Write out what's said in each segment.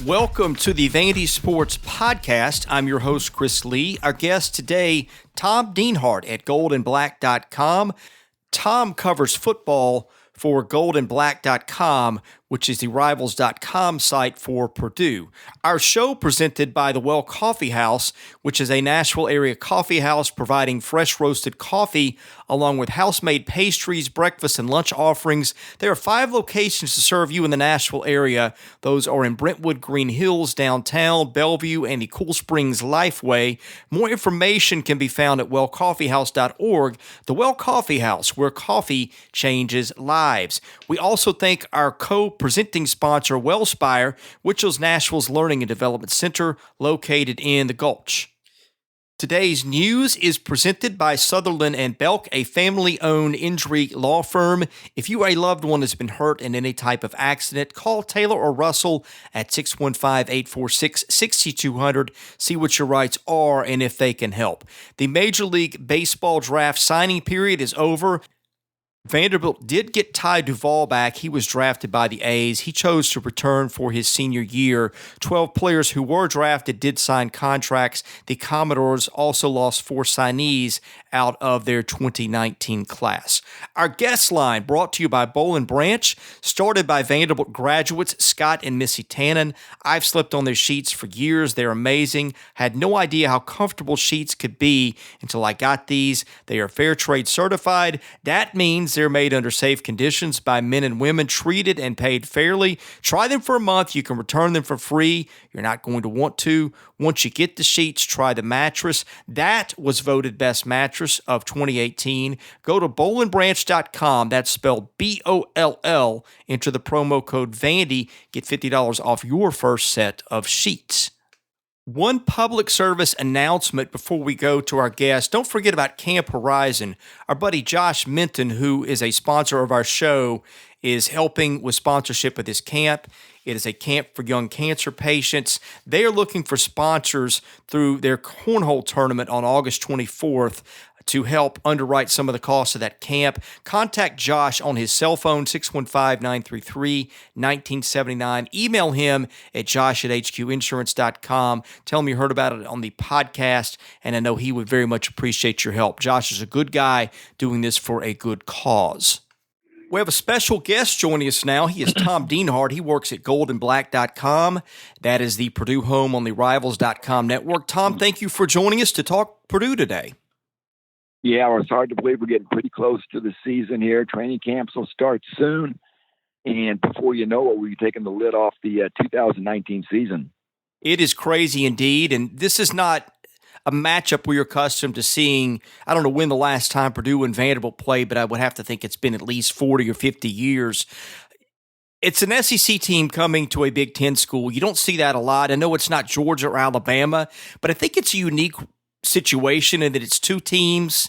Welcome to the Vandy Sports Podcast. I'm your host, Chris Lee. Our guest today, Tom Dienhart at goldandblack.com. Tom covers football for goldandblack.com, which is the rivals.com site for Purdue. Our show presented by the Well Coffee House, which is a Nashville area coffee house providing fresh roasted coffee along with house-made pastries, breakfast, and lunch offerings. There are 5 locations to serve you in the Nashville area. Those are in Brentwood, Green Hills, downtown, Bellevue, and the Cool Springs Lifeway. More information can be found at wellcoffeehouse.org. The Well Coffee House, where coffee changes lives. We also thank our co-presenting sponsor, Wellspire, which is Nashville's Learning and Development Center located in the Gulch. Today's news is presented by Sutherland and Belk, a family-owned injury law firm. If you or a loved one has been hurt in any type of accident, call Taylor or Russell at 615-846-6200. See what your rights are and if they can help. The Major League Baseball draft signing period is over. Vanderbilt did get Ty Duvall back. He was drafted by the A's. He chose to return for his senior year. 12 players who were drafted did sign contracts. The Commodores also lost 4 signees out of their 2019 class. Our guest line brought to you by Boll and Branch, started by Vanderbilt graduates Scott and Missy Tannen. I've slept on their sheets for years. They're amazing. Had no idea how comfortable sheets could be until I got these. They are fair trade certified. That means they're made under safe conditions by men and women treated and paid fairly. Try them for a month. You can return them for free. You're not going to want to. Once you get the sheets, try the mattress. That was voted best mattress of 2018. Go to bollandbranch.com. That's spelled B-O-L-L. Enter the promo code Vandy. Get $50 off your first set of sheets. One public service announcement before we go to our guest. Don't forget about Camp Horizon. Our buddy Josh Minton, who is a sponsor of our show, is helping with sponsorship of this camp. It is a camp for young cancer patients. They are looking for sponsors through their cornhole tournament on August 24th to help underwrite some of the costs of that camp. Contact Josh on his cell phone, 615-933-1979. Email him at josh@hqinsurance.com. Tell him you heard about it on the podcast, and I know he would very much appreciate your help. Josh is a good guy doing this for a good cause. We have a special guest joining us now. He is Tom Dienhart. He works at goldandblack.com. That is the Purdue home on the rivals.com network. Tom, thank you for joining us to talk Purdue today. Yeah, well, it's hard to believe we're getting pretty close to the season here. Training camps will start soon. And before you know it, we'll be taking the lid off the 2019 season. It is crazy indeed. And this is not a matchup we're accustomed to seeing. I don't know when the last time Purdue and Vanderbilt played, but I would have to think it's been at least 40 or 50 years. It's an SEC team coming to a Big Ten school. You don't see that a lot. I know it's not Georgia or Alabama, but I think it's a unique situation in that it's 2 teams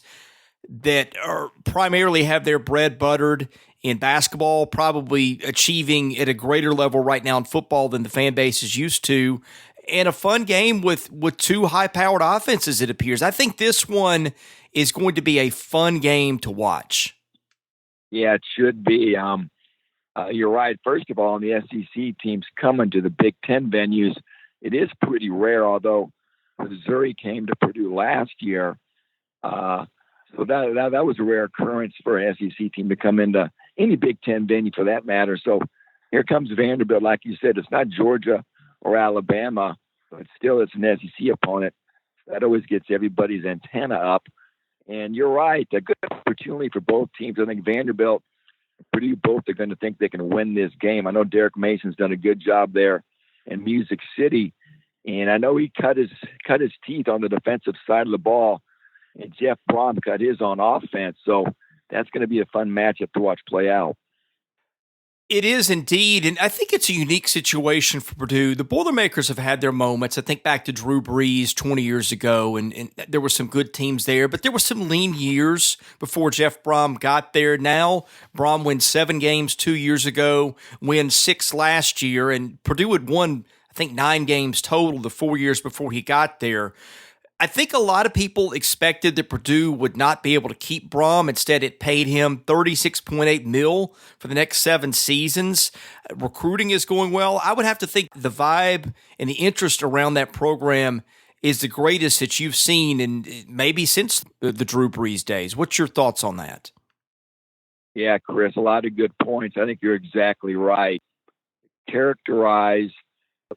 that are primarily have their bread buttered in basketball, probably achieving at a greater level right now in football than the fan base is used to, and a fun game with 2 high-powered offenses, it appears. I think this one is going to be a fun game to watch. Yeah, it should be. You're right. First of all, on the SEC teams coming to the Big Ten venues, it is pretty rare, although Missouri came to Purdue last year. So that was a rare occurrence for an SEC team to come into any Big Ten venue for that matter. So here comes Vanderbilt. Like you said, it's not Georgia or Alabama, but still it's an SEC opponent. That always gets everybody's antenna up. And you're right, a good opportunity for both teams. I think Vanderbilt and Purdue both are going to think they can win this game. I know Derek Mason's done a good job there in Music City. And I know he cut his teeth on the defensive side of the ball, and Jeff Brom cut his on offense. So that's going to be a fun matchup to watch play out. It is indeed, and I think it's a unique situation for Purdue. The Boilermakers have had their moments. I think back to Drew Brees 20 years ago, and there were some good teams there, but there were some lean years before Jeff Brom got there. Now, Brom wins 7 games 2 years ago, wins 6 last year, and Purdue had won, I think, 9 games total the 4 years before he got there. I think a lot of people expected that Purdue would not be able to keep Brom. Instead, it paid him $36.8 million for the next 7 seasons. Recruiting is going well. I would have to think the vibe and the interest around that program is the greatest that you've seen in maybe since the Drew Brees days. What's your thoughts on that? Yeah, Chris, a lot of good points. I think you're exactly right. Characterize,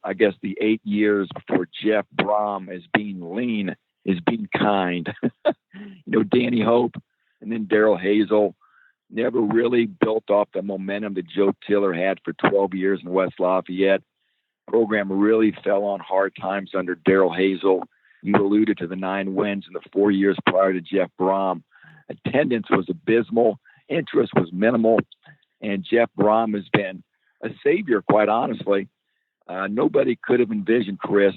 I guess, the 8 years before Jeff Brom as being lean is being kind. Danny Hope and then Daryl Hazel never really built off the momentum that Joe Tiller had for 12 years in West Lafayette. Program really fell on hard times under Daryl Hazel. You alluded to the 9 wins in the 4 years prior to Jeff Brom. Attendance was abysmal. Interest was minimal. And Jeff Brom has been a savior, quite honestly. Nobody could have envisioned, Chris,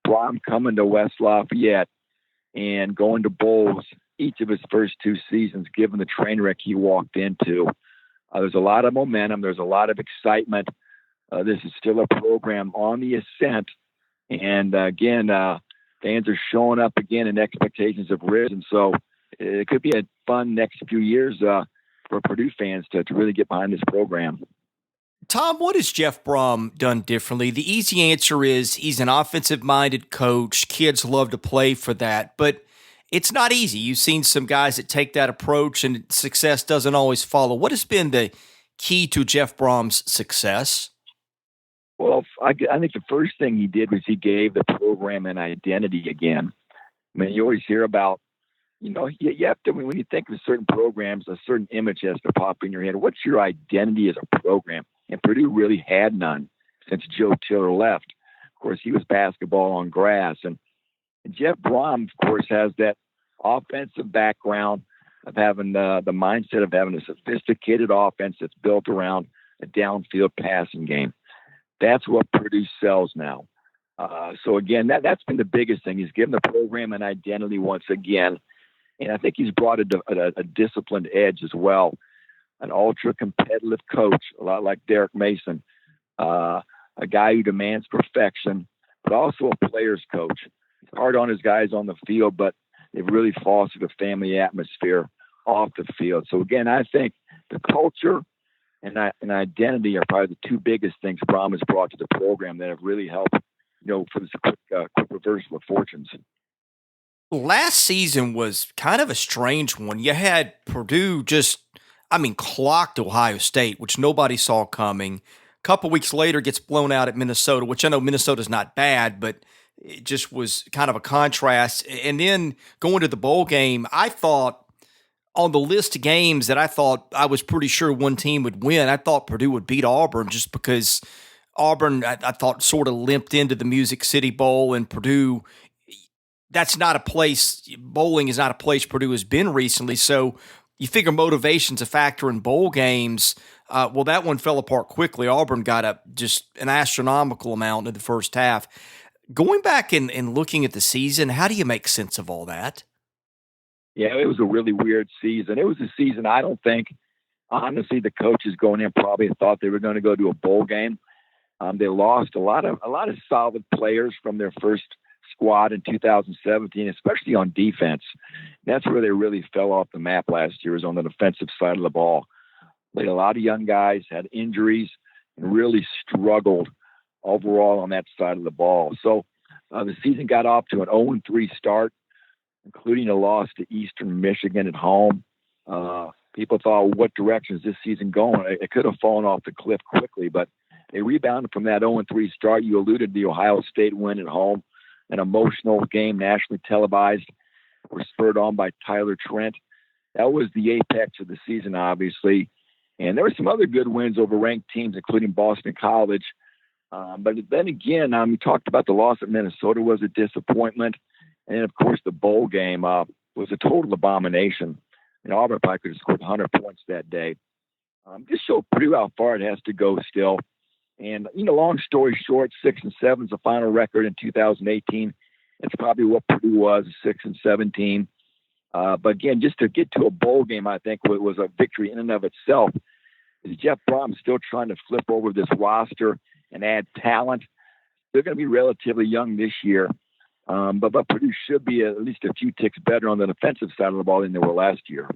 Brom coming to West Lafayette and going to bowls each of his first 2 seasons, given the train wreck he walked into. There's a lot of momentum. There's a lot of excitement. This is still a program on the ascent. And again, fans are showing up again and expectations have risen. So it could be a fun next few years for Purdue fans to really get behind this program. Tom, what has Jeff Brom done differently? The easy answer is he's an offensive-minded coach. Kids love to play for that, but it's not easy. You've seen some guys that take that approach, and success doesn't always follow. What has been the key to Jeff Brom's success? Well, I think the first thing he did was he gave the program an identity again. I mean, you always hear about, you have to, when you think of certain programs, a certain image has to pop in your head. What's your identity as a program? And Purdue really had none since Joe Tiller left. Of course, he was basketball on grass. And Jeff Brom, of course, has that offensive background of having the mindset of having a sophisticated offense that's built around a downfield passing game. That's what Purdue sells now. So, again, that's been the biggest thing. He's given the program an identity once again. And I think he's brought a disciplined edge as well. An ultra-competitive coach, a lot like Derek Mason, a guy who demands perfection, but also a player's coach. He's hard on his guys on the field, but they've really fostered a family atmosphere off the field. So, again, I think the culture and identity are probably the 2 biggest things Brom has brought to the program that have really helped, for this quick reversal of fortunes. Last season was kind of a strange one. You had Purdue clocked Ohio State, which nobody saw coming. A couple weeks later, gets blown out at Minnesota, which I know Minnesota's not bad, but it just was kind of a contrast. And then going to the bowl game, I thought on the list of games that I was pretty sure one team would win, I thought Purdue would beat Auburn just because Auburn, I thought, sort of limped into the Music City Bowl, and Purdue, that's not a place, bowling is not a place Purdue has been recently. So you figure motivation's a factor in bowl games. Well, that one fell apart quickly. Auburn got just an astronomical amount in the first half. Going back and looking at the season, how do you make sense of all that? Yeah, it was a really weird season. It was a season I don't think, honestly, the coaches going in probably thought they were going to go to a bowl game. They lost a lot of solid players from their first squad in 2017, especially on defense. That's where they really fell off the map last year, was on the defensive side of the ball. They had a lot of young guys, had injuries, and really struggled overall on that side of the ball. So the season got off to an 0-3 start, including a loss to Eastern Michigan at home. People thought, what direction is this season going? It could have fallen off the cliff quickly, but they rebounded from that 0-3 start. You alluded to the Ohio State win at home, an emotional game, nationally televised, were spurred on by Tyler Trent. That was the apex of the season, obviously. And there were some other good wins over ranked teams, including Boston College. But then again, we talked about the loss at Minnesota was a disappointment. And, of course, the bowl game was a total abomination. And Auburn probably could have scored 100 points that day. Just show Purdue how far it has to go still. And, long story short, 6-7 is the final record in 2018. It's probably what Purdue was, 6-17. But again, just to get to a bowl game, I think was a victory in and of itself. Jeff Brom still trying to flip over this roster and add talent. They're going to be relatively young this year. But Purdue should be at least a few ticks better on the defensive side of the ball than they were last year.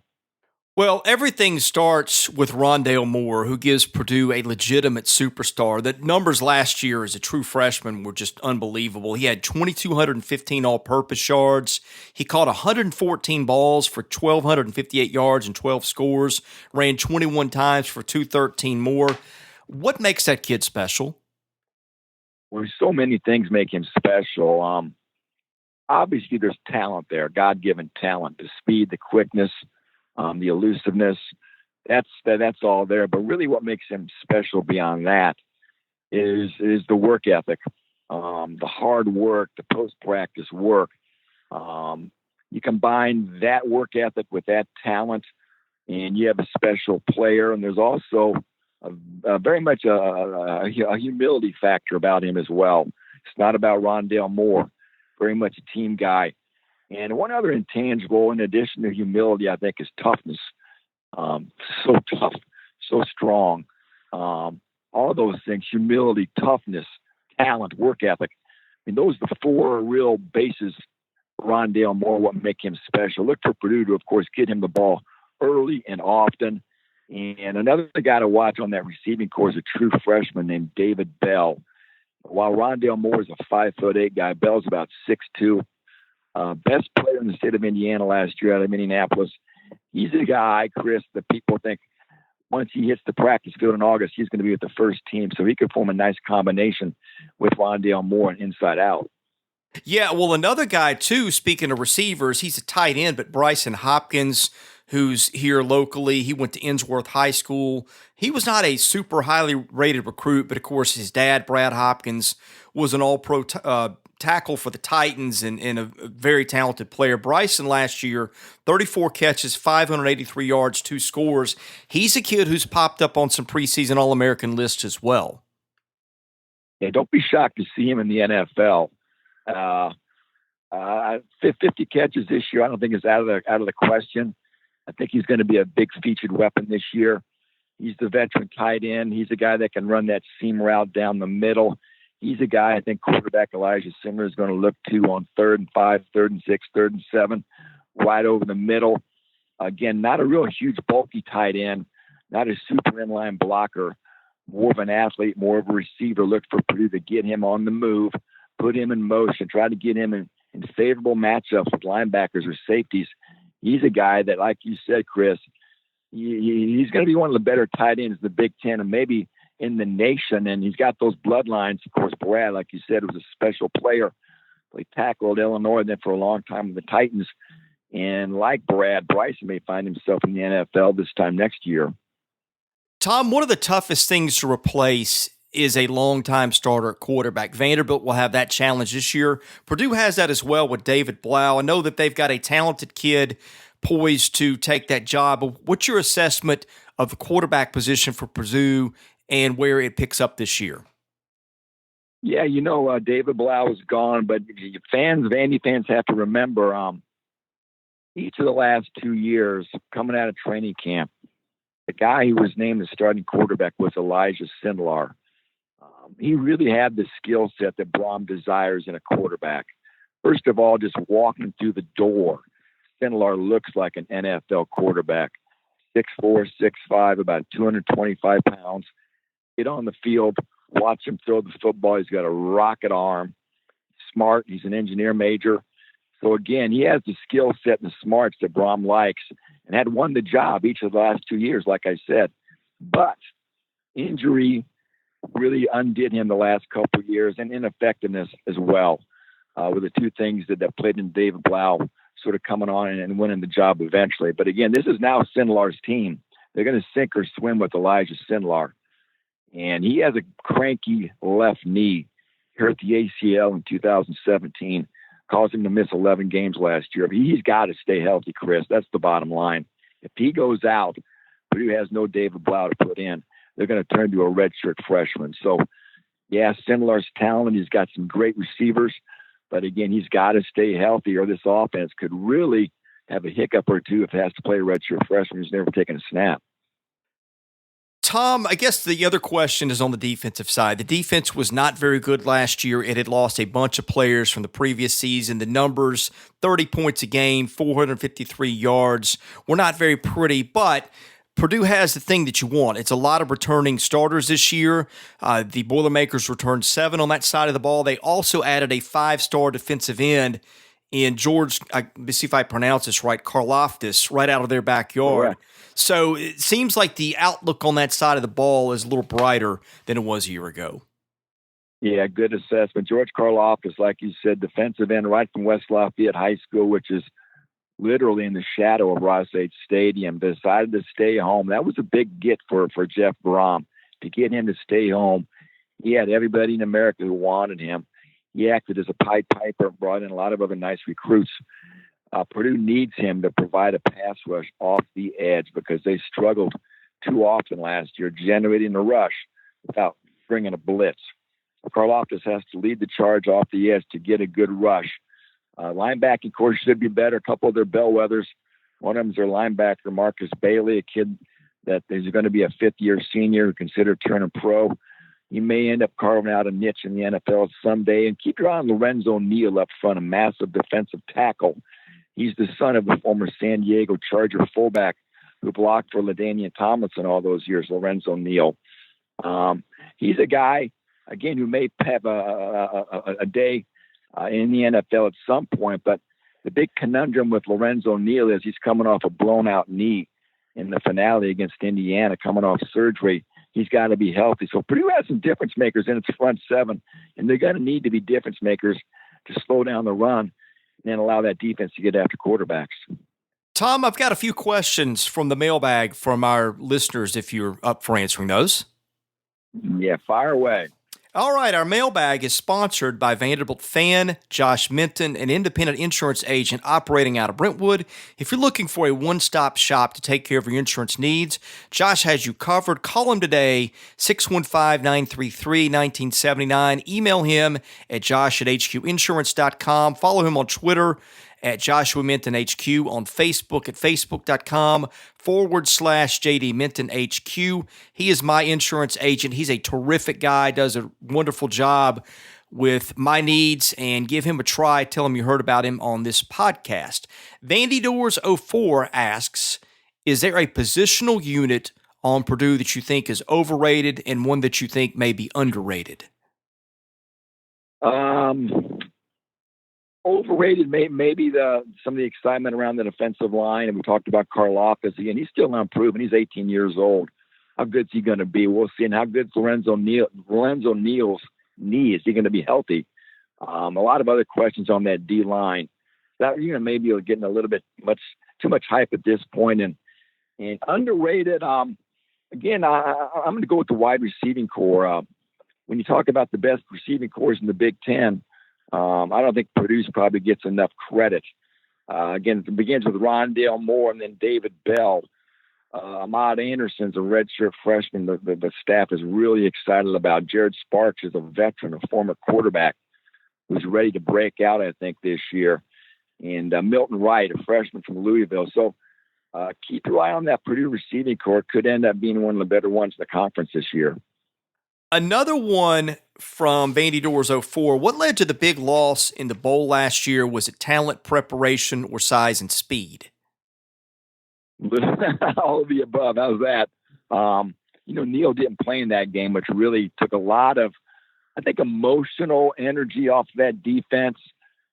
Well, everything starts with Rondale Moore, who gives Purdue a legitimate superstar. The numbers last year as a true freshman were just unbelievable. He had 2,215 all-purpose yards. He caught 114 balls for 1,258 yards and 12 scores, ran 21 times for 213 more. What makes that kid special? Well, so many things make him special. Obviously, there's talent there, God-given talent, the speed, the quickness, the elusiveness, that's all there. But really what makes him special beyond that is the work ethic, the hard work, the post-practice work. You combine that work ethic with that talent, and you have a special player. And there's also very much a humility factor about him as well. It's not about Rondale Moore, very much a team guy. And one other intangible, in addition to humility, I think, is toughness. So tough, so strong. All those things, humility, toughness, talent, work ethic. I mean, those are the four real bases for Rondale Moore, what make him special. Look for Purdue to, of course, get him the ball early and often. And another guy to watch on that receiving corps is a true freshman named David Bell. While Rondale Moore is a 5'8" guy, Bell's about 6'2". Best player in the state of Indiana last year out of Indianapolis. He's a guy, Chris, that people think once he hits the practice field in August, he's going to be with the first team. So he could form a nice combination with Rondale Moore and inside out. Yeah, well, another guy, too, speaking of receivers, he's a tight end, but Bryson Hopkins, who's here locally, he went to Innsworth High School. He was not a super highly rated recruit, but, of course, his dad, Brad Hopkins, was an all-pro tackle for the Titans and a very talented player. Bryson last year, 34 catches, 583 yards, 2 scores. He's a kid who's popped up on some preseason All-American lists as well. Yeah, don't be shocked to see him in the NFL. 50 catches this year, I don't think is out of the question. I think he's going to be a big featured weapon this year. He's the veteran tight end. He's a guy that can run that seam route down the middle. He's a guy I think quarterback Elijah Simmer is going to look to on 3rd and 5, 3rd and 6, 3rd and 7, right over the middle. Again, not a real huge, bulky tight end, not a super inline blocker, more of an athlete, more of a receiver. Look for Purdue to get him on the move, put him in motion, try to get him in favorable matchups with linebackers or safeties. He's a guy that, like you said, Chris, he's going to be one of the better tight ends in the Big Ten and maybe in the nation. And he's got those bloodlines. Of course, Brad, like you said, was a special player. He tackled Illinois then for a long time with the Titans. And like Brad, Bryson may find himself in the NFL this time next year. Tom, one of the toughest things to replace is a longtime starter at quarterback. Vanderbilt will have that challenge this year. Purdue has that as well with David Blau. I know that they've got a talented kid poised to take that job. But what's your assessment of the quarterback position for Purdue and where it picks up this year? Yeah, David Blau is gone, but Vandy fans have to remember each of the last 2 years coming out of training camp, the guy who was named the starting quarterback was Elijah Sindelar. He really had the skill set that Brom desires in a quarterback. First of all, just walking through the door, Sindelar looks like an NFL quarterback. 6'4", 6'5", about 225 pounds. Get on the field, watch him throw the football. He's got a rocket arm. Smart. He's an engineer major. So, again, he has the skill set and the smarts that Brom likes and had won the job each of the last 2 years, like I said. But injury really undid him the last couple of years, and ineffectiveness as well, were the two things that played in David Blau sort of coming on and winning the job eventually. But, again, this is now Sindelar's team. They're going to sink or swim with Elijah Sindelar. And he has a cranky left knee. He hurt the ACL in 2017, caused him to miss 11 games last year. But he's got to stay healthy, Chris. That's the bottom line. If he goes out, Purdue has no David Blau to put in. They're going to turn to a redshirt freshman. So, yeah, Sindelar's talent. He's got some great receivers. But, again, he's got to stay healthy or this offense could really have a hiccup or two if it has to play a redshirt freshman who's never taken a snap. Tom, I guess the other question is on the defensive side. The defense was not very good last year. It had lost a bunch of players from the previous season. The numbers, 30 points a game, 453 yards, were not very pretty, but Purdue has the thing that you want. It's a lot of returning starters this year. The Boilermakers returned 7 on that side of the ball. They also added a 5-star defensive end in George, let's see if I pronounce this right, Karlaftis, right out of their backyard. Correct. So it seems like the outlook on that side of the ball is a little brighter than it was a year ago. Yeah, good assessment. George Karlaftis, like you said, defensive end right from West Lafayette High School, which is literally in the shadow of Ross-Ade Stadium, decided to stay home. That was a big get for Jeff Brom, to get him to stay home. He had everybody in America who wanted him. He acted as a Pied Piper, brought in a lot of other nice recruits. Purdue needs him to provide a pass rush off the edge because they struggled too often last year generating a rush without bringing a blitz. Karlaftis has to lead the charge off the edge to get a good rush. Linebacking course should be better. A couple of their bellwethers. One of them is their linebacker, Marcus Bailey, a kid that is going to be a fifth-year senior considered turning pro. He may end up carving out a niche in the NFL someday. And keep your eye on Lorenzo Neal up front, a massive defensive tackle. He's the son of the former San Diego Charger fullback who blocked for LaDainian Tomlinson all those years, Lorenzo Neal. He's a guy, again, who may have a day in the NFL at some point, but the big conundrum with Lorenzo Neal is he's coming off a blown-out knee in the finale against Indiana, coming off surgery. He's got to be healthy. So Purdue has some difference makers in its front seven, and they're going to need to be difference makers to slow down the run and then allow that defense to get after quarterbacks. Tom, I've got a few questions from the mailbag from our listeners, if you're up for answering those. Yeah, fire away. All right, our mailbag is sponsored by Vanderbilt fan Josh Minton, an independent insurance agent operating out of Brentwood. If you're looking for a one-stop shop to take care of your insurance needs, Josh has you covered. Call him today, 615-933-1979. Email him at josh@hqinsurance.com. Follow him on Twitter at Joshua Minton HQ, on Facebook at facebook.com/JD Minton HQ. He is my insurance agent. He's a terrific guy, does a wonderful job with my needs, and give him a try. Tell him you heard about him on this podcast. Vandy Doors 04 asks, is there a positional unit on Purdue that you think is overrated and one that you think may be underrated? Overrated, maybe some of the excitement around the defensive line, and we talked about Karlaftis again. He's still not proven. He's 18 years old. How good's he going to be? We'll see. And how good's Lorenzo Neal's knee? Is he going to be healthy? A lot of other questions on that D line. That maybe you're getting a little bit too much hype at this point, and underrated. Again, I'm going to go with the wide receiving core. When you talk about the best receiving cores in the Big Ten, I don't think Purdue probably gets enough credit. Again, it begins with Rondale Moore and then David Bell. Ahmad Anderson's a redshirt freshman the staff is really excited about. Jared Sparks is a veteran, a former quarterback who's ready to break out, I think, this year. And Milton Wright, a freshman from Louisville. So keep your eye on that Purdue receiving core. Could end up being one of the better ones in the conference this year. Another one from Vandy Doors 04. What led to the big loss in the bowl last year? Was it talent, preparation, or size and speed? All of the above. How's that? Neal didn't play in that game, which really took a lot of, I think, emotional energy off that defense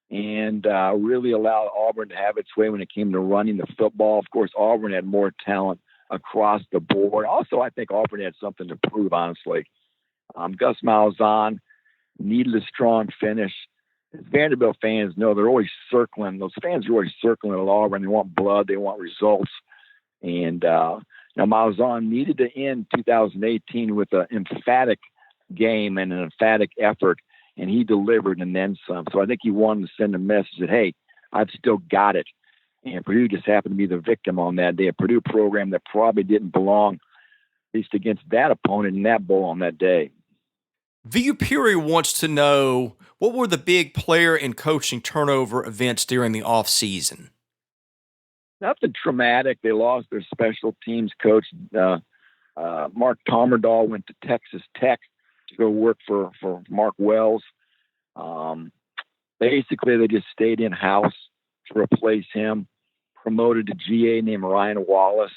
and really allowed Auburn to have its way when it came to running the football. Of course, Auburn had more talent across the board. Also, I think Auburn had something to prove, honestly. Gus Malzahn needed a strong finish. As Vanderbilt fans know, they're always circling. Those fans are always circling at Auburn. They want blood. They want results. And Malzahn needed to end 2018 with an emphatic game and an emphatic effort, and he delivered and then some. So I think he wanted to send a message that, hey, I've still got it. And Purdue just happened to be the victim on that day. A Purdue program that probably didn't belong, at least against that opponent in that bowl on that day. VU Peary wants to know, what were the big player and coaching turnover events during the offseason? Nothing traumatic. They lost their special teams coach, Mark Tomerdahl went to Texas Tech to go work for Mark Wells. Basically, they just stayed in-house to replace him, promoted a GA named Ryan Wallace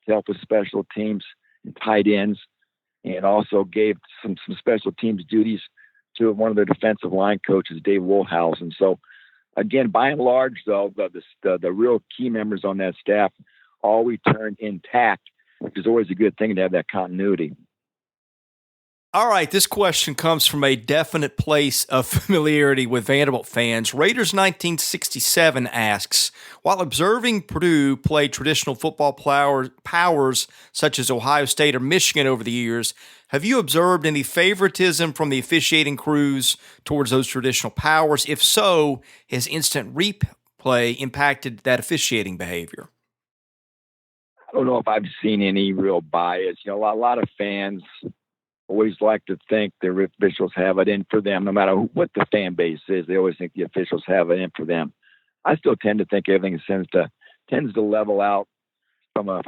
to help with special teams and tight ends, and also gave some special teams duties to one of their defensive line coaches, Dave Woolhausen. So, again, by and large, though, the real key members on that staff all returned intact, which is always a good thing to have that continuity. All right, this question comes from a definite place of familiarity with Vanderbilt fans. Raiders 1967 asks, while observing Purdue play traditional football powers such as Ohio State or Michigan over the years, have you observed any favoritism from the officiating crews towards those traditional powers? If so, has instant replay impacted that officiating behavior? I don't know if I've seen any real bias. A lot of fans always like to think their officials have it in for them, no matter what the fan base is. They always think the officials have it in for them. I still tend to think everything tends to level out from a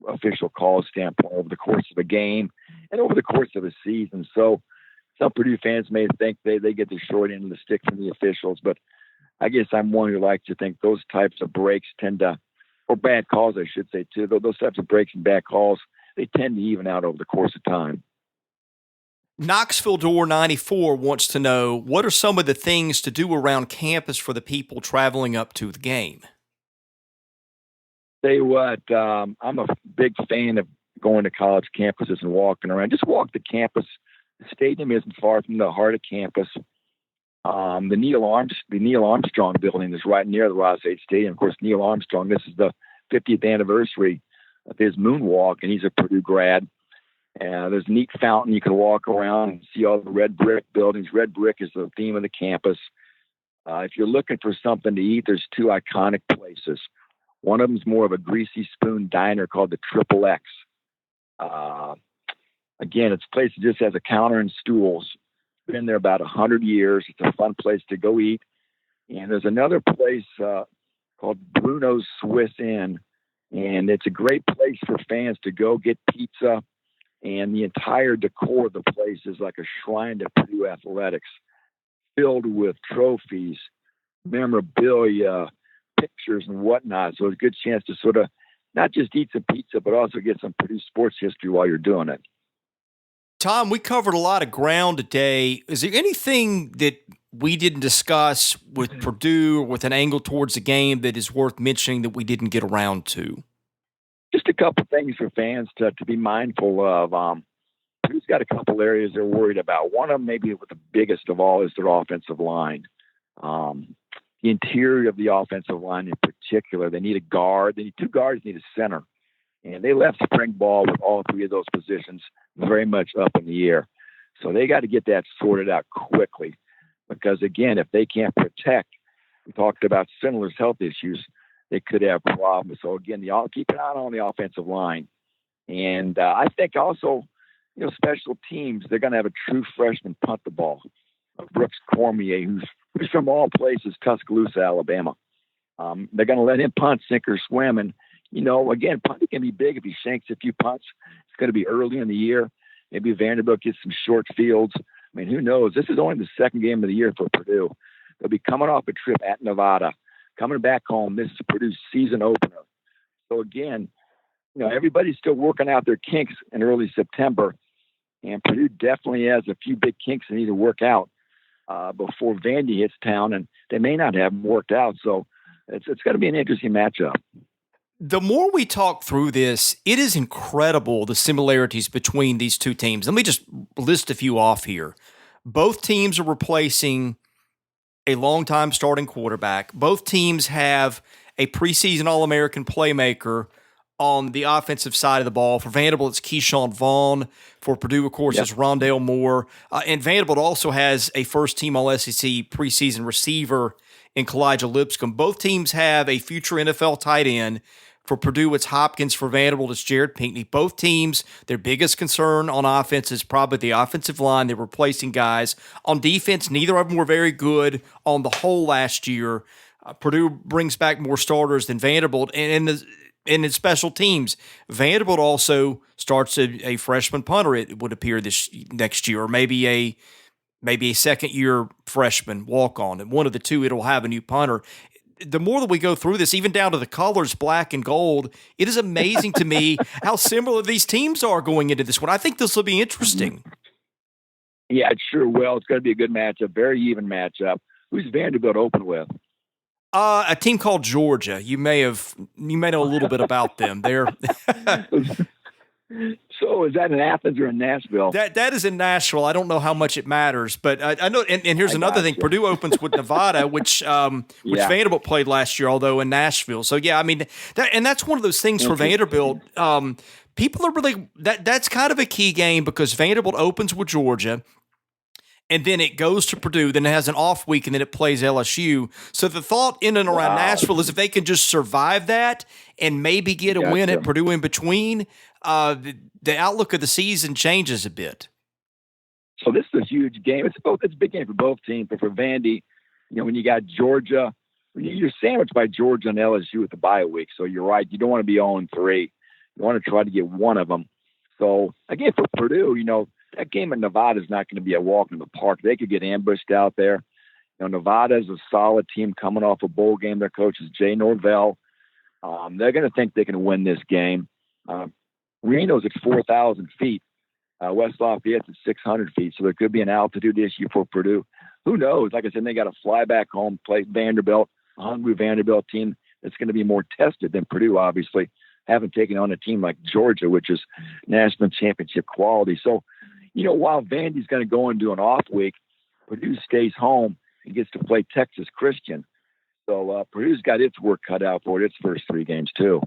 official call standpoint over the course of a game and over the course of a season. So some Purdue fans may think they get the short end of the stick from the officials, but I guess I'm one who likes to think those types of breaks or bad calls, I should say, too. Those types of breaks and bad calls, they tend to even out over the course of time. Knoxville Door 94 wants to know, what are some of the things to do around campus for the people traveling up to the game? Tell you what, I'm a big fan of going to college campuses and walking around. Just walk the campus. The stadium isn't far from the heart of campus. The Neil Armstrong building is right near the Ross H. Stadium. Of course, Neil Armstrong, this is the 50th anniversary of his moonwalk, and he's a Purdue grad. There's a neat fountain. You can walk around and see all the red brick buildings. Red brick is the theme of the campus. If you're looking for something to eat, there's two iconic places. One of them is more of a greasy spoon diner called the Triple X. Again, it's a place that just has a counter and stools. Been there about 100 years. It's a fun place to go eat. And there's another place called Bruno's Swiss Inn, and it's a great place for fans to go get pizza. And the entire decor of the place is like a shrine to Purdue athletics, filled with trophies, memorabilia, pictures, and whatnot. So it's a good chance to sort of not just eat some pizza, but also get some Purdue sports history while you're doing it. Tom, we covered a lot of ground today. Is there anything that we didn't discuss with Purdue or with an angle towards the game that is worth mentioning that we didn't get around to? Just a couple things for fans to be mindful of. Purdue's got a couple areas they're worried about. One of them, maybe the biggest of all, is their offensive line. The interior of the offensive line in particular, they need a guard. They need two guards, they need a center. And they left spring ball with all three of those positions very much up in the air. So they got to get that sorted out quickly. Because, again, if they can't protect, we talked about Sindler's health issues, they could have problems. So, again, keep an eye on the offensive line. And I think also, special teams, they're going to have a true freshman punt the ball. Brooks Cormier, who's from all places, Tuscaloosa, Alabama. They're going to let him punt, sink or swim. And, again, punting can be big if he shanks a few punts. It's going to be early in the year. Maybe Vanderbilt gets some short fields. I mean, who knows? This is only the second game of the year for Purdue. They'll be coming off a trip at Nevada. Coming back home, this is Purdue's season opener. So, again, everybody's still working out their kinks in early September. And Purdue definitely has a few big kinks they need to work out before Vandy hits town. And they may not have them worked out. So it's going to be an interesting matchup. The more we talk through this, it is incredible the similarities between these two teams. Let me just list a few off here. Both teams are replacing a longtime starting quarterback. Both teams have a preseason All-American playmaker on the offensive side of the ball. For Vanderbilt, it's Keyshawn Vaughn. For Purdue, of course, it's Rondale Moore. And Vanderbilt also has a first-team All-SEC preseason receiver in Kalijah Lipscomb. Both teams have a future NFL tight end. For Purdue, it's Hopkins. For Vanderbilt, it's Jared Pinckney. Both teams, their biggest concern on offense is probably the offensive line. They're replacing guys. On defense, neither of them were very good on the whole last year. Purdue brings back more starters than Vanderbilt. And And in special teams, Vanderbilt also starts a freshman punter. It would appear this next year, or maybe a second year freshman walk on, and one of the two it'll have a new punter. The more that we go through this, even down to the colors, black and gold, it is amazing to me how similar these teams are going into this one. I think this will be interesting. Yeah, it sure will. It's going to be a good matchup, very even matchup. Who's Vanderbilt open with? A team called Georgia. You may know a little bit about them. They're So is that in Athens or in Nashville? That is in Nashville. I don't know how much it matters, but I know. And here's another thing: Purdue opens with Nevada, which Vanderbilt played last year, although in Nashville. So yeah, I mean that's one of those things for Vanderbilt. People are really that's kind of a key game because Vanderbilt opens with Georgia. And then it goes to Purdue, then it has an off week, and then it plays LSU. So the thought in and around Nashville is if they can just survive that and maybe get a win at Purdue in between, the outlook of the season changes a bit. So this is a huge game. It's a big game for both teams, but for Vandy, when you got Georgia, you're sandwiched by Georgia and LSU at the bye week. So you're right. You don't want to be 0-3. You want to try to get one of them. So again, for Purdue, that game at Nevada is not going to be a walk in the park. They could get ambushed out there. Nevada is a solid team coming off a bowl game. Their coach is Jay Norvell. They're going to think they can win this game. Reno's at 4,000 feet. West Lafayette's at 600 feet. So there could be an altitude issue for Purdue. Who knows? Like I said, they got to fly back home, play Vanderbilt, a hungry Vanderbilt team that's going to be more tested than Purdue, obviously. Haven't taken on a team like Georgia, which is national championship quality. So, while Vandy's going to go and do an off week, Purdue stays home and gets to play Texas Christian. So Purdue's got its work cut out for it, its first 3 games too.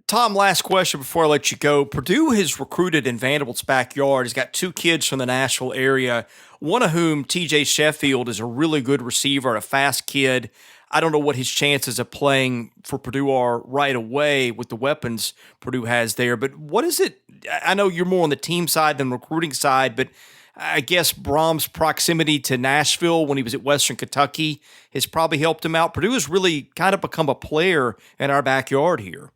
Tom, last question before I let you go. Purdue has recruited in Vanderbilt's backyard. He's got 2 kids from the Nashville area, one of whom, TJ Sheffield, is a really good receiver, a fast kid. I don't know what his chances of playing for Purdue are right away with the weapons Purdue has there, but what is it? I know you're more on the team side than recruiting side, but I guess Brahm's proximity to Nashville when he was at Western Kentucky has probably helped him out. Purdue has really kind of become a player in our backyard here.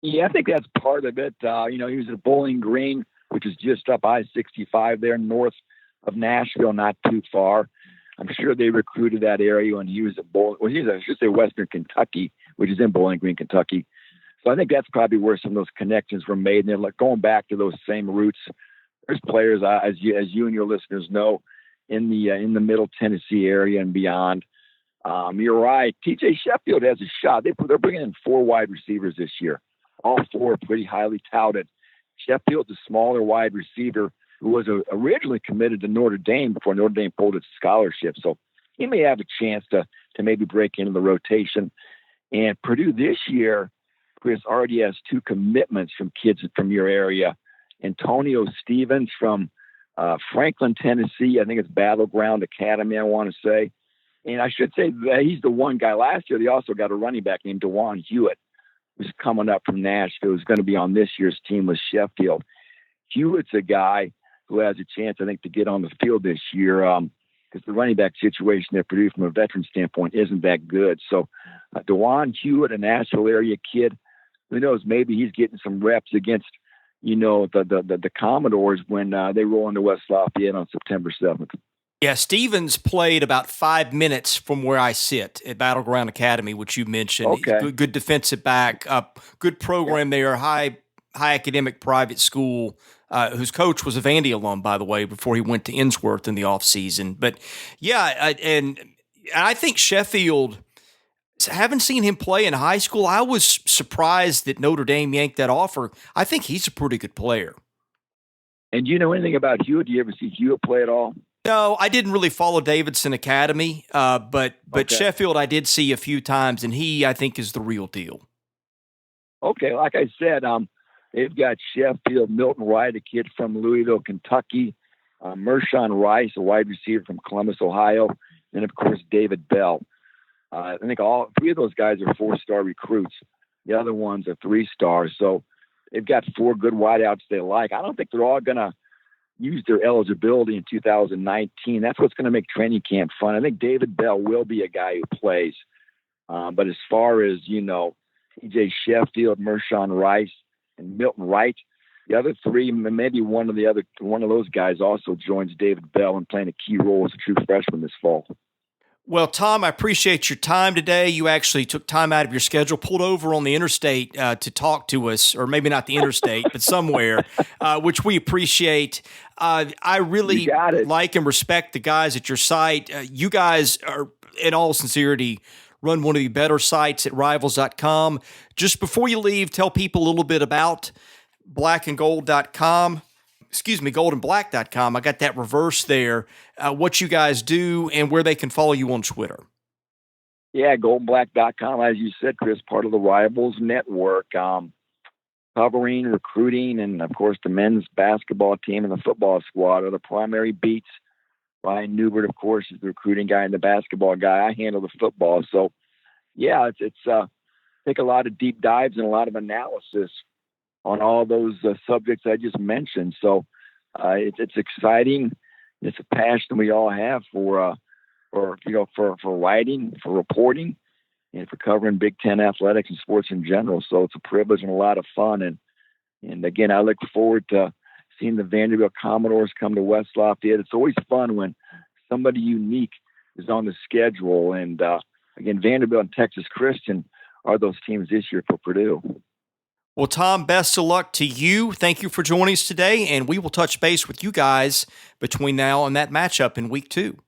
Yeah, I think that's part of it. He was at Bowling Green, which is just up I-65 there north of Nashville, not too far. I'm sure they recruited that area when he was at Western Kentucky, which is in Bowling Green, Kentucky. So I think that's probably where some of those connections were made. And they're like going back to those same roots. There's players, as you and your listeners know, in the Middle Tennessee area and beyond. You're right. TJ Sheffield has a shot. They're bringing in 4 wide receivers this year. All 4 are pretty highly touted. Sheffield's a smaller wide receiver who was originally committed to Notre Dame before Notre Dame pulled its scholarship. So he may have a chance to maybe break into the rotation. And Purdue this year, Chris, already has 2 commitments from kids from your area. Antonio Stevens from Franklin, Tennessee. I think it's Battleground Academy, I want to say. And I should say that he's the one guy. Last year, they also got a running back named DeJuan Hewitt, who's coming up from Nashville, who's going to be on this year's team with Sheffield. Hewitt's a guy who has a chance, I think, to get on the field this year because the running back situation at Purdue from a veteran standpoint isn't that good. So DeJuan Hewitt, a Nashville area kid, who knows, maybe he's getting some reps against, the Commodores when they roll into West Lafayette on September 7th. Yeah, Stevens played about 5 minutes from where I sit at Battleground Academy, which you mentioned. Okay. Good defensive back, good program there, high academic private school, whose coach was a Vandy alum, by the way, before he went to Innsworth in the offseason. But, yeah, and I think Sheffield, haven't seen him play in high school. I was surprised that Notre Dame yanked that offer. I think he's a pretty good player. And do you know anything about Hewitt? Do you ever see Hewitt play at all? No, I didn't really follow Davidson Academy, but okay. Sheffield I did see a few times, and he, I think, is the real deal. Okay, like I said, they've got Sheffield, Milton Wright, a kid from Louisville, Kentucky, Mershawn Rice, a wide receiver from Columbus, Ohio, and, of course, David Bell. I think all 3 of those guys are 4-star recruits. The other ones are 3-stars. So they've got 4 good wideouts they like. I don't think they're all going to use their eligibility in 2019. That's what's going to make training camp fun. I think David Bell will be a guy who plays. But as far as, T.J. Sheffield, Mershawn Rice, and Milton Wright. The other three, maybe one of those guys also joins David Bell in playing a key role as a true freshman this fall. Well, Tom, I appreciate your time today. You actually took time out of your schedule, pulled over on the interstate to talk to us, or maybe not the interstate, but somewhere, which we appreciate. I really like and respect the guys at your site. You guys are, in all sincerity, run one of the better sites at rivals.com. Just before you leave, tell people a little bit about blackandgold.com. goldandblack.com. I got that reversed there. What you guys do and where they can follow you on Twitter. Yeah, goldandblack.com, as you said, Chris, part of the Rivals Network, covering, recruiting, and, of course, the men's basketball team and the football squad are the primary beats. Ryan Newbert, of course, is the recruiting guy and the basketball guy. I handle the football. So, yeah, it's take a lot of deep dives and a lot of analysis on all those subjects I just mentioned. So it's exciting. It's a passion we all have for writing, for reporting, and for covering Big Ten athletics and sports in general. So it's a privilege and a lot of fun. And again, I look forward to seeing the Vanderbilt Commodores come to West Lafayette. It's always fun when somebody unique is on the schedule. And again, Vanderbilt and Texas Christian are those teams this year for Purdue. Well, Tom, best of luck to you. Thank you for joining us today, and we will touch base with you guys between now and that matchup in week 2.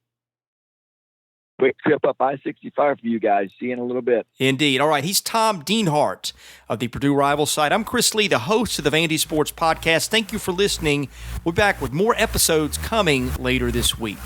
Quick trip up I-65 for you guys. See you in a little bit. Indeed. All right, he's Tom Dienhart of the Purdue Rivals site. I'm Chris Lee, the host of the Vandy Sports Podcast. Thank you for listening. We're back with more episodes coming later this week.